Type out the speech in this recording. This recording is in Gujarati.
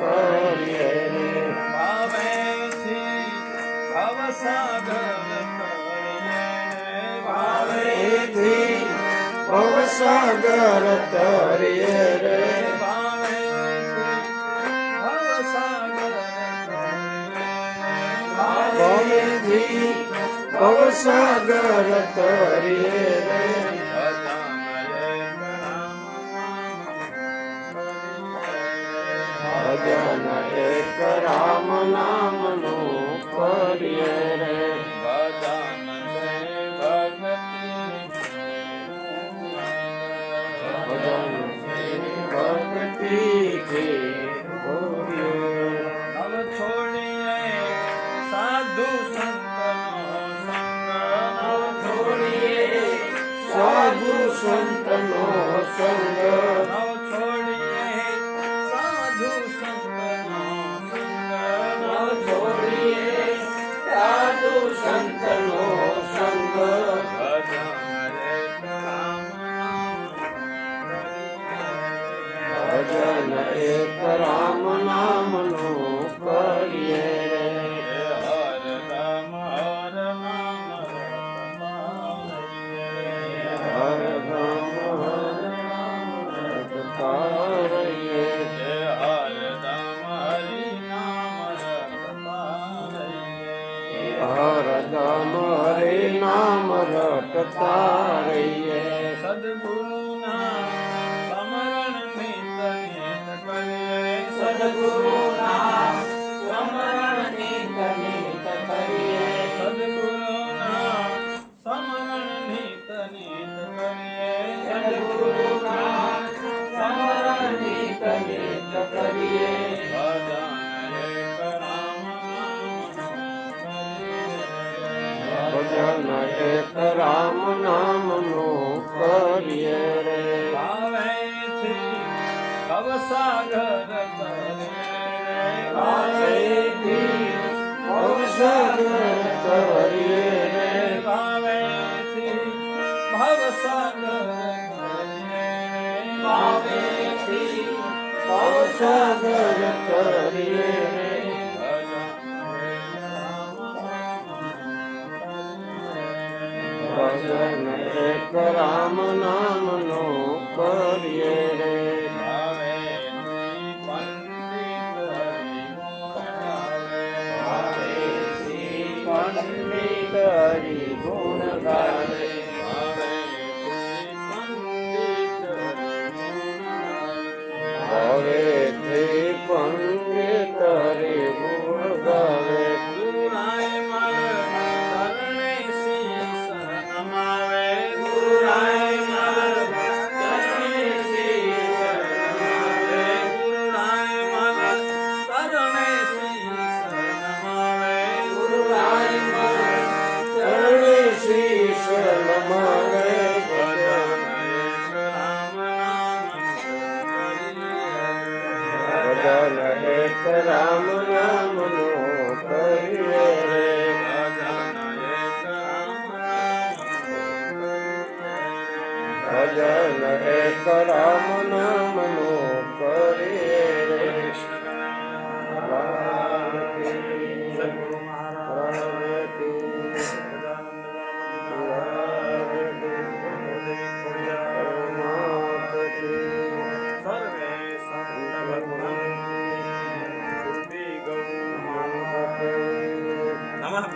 કરીએ રે ભાવેથી ભવસાગર ભાવેથી ભવસાગર તરીએ રે ભાવેથી ભવસાગર તરીએ રે ભજન એક રામ નામનું કરીએ રે ભજન ભક્તિ કે નવ છોડીએ સાધુ સંતનો સંગ નવ છોડીએ સાધુ સંતનો સંગ નવ છોડીએ સાધુ સંતનો સંગ નવ છોડીએ સાધુ સંતનો સંગ ભજન એક રામ નામનું કરીએ રે હર રામ હર નામ હર રામ હર નામ રટતા રહીએ હર રામ હરિ નામ હરદમ હરે નામ રટતા રહીએ સદગુરુના સમરણ નિત નિત કરીએ સદગુરુના સ્મરણ નિત નિત કરીએ સદગુરુના સમરણ નિત નિત કરીએ સદગુરુના સ્મરણ નિત નિત કરીએ ભજન એક રામ નામનું કરીએ રે ભાવેથી ભવસાગર ભાવેથી ભવસાગર તરીએ રે ભાવેથી ભવસાગર ભાવેથી ભવસાગર તરીએ રે ભજન એક રામ નામનું કરીએ રે ભાવેથી પંડિત હરિ ગુણ ગાવે ભાવેથી પંડિત હરિ ગુણ ગાવે શીશ નમાવે ભજન એક રામ નામનું કરીએ રે ભજન એક રામ નામનું કરીએ રે રામ કી સદગુરુ મહારાજ કી નમઃ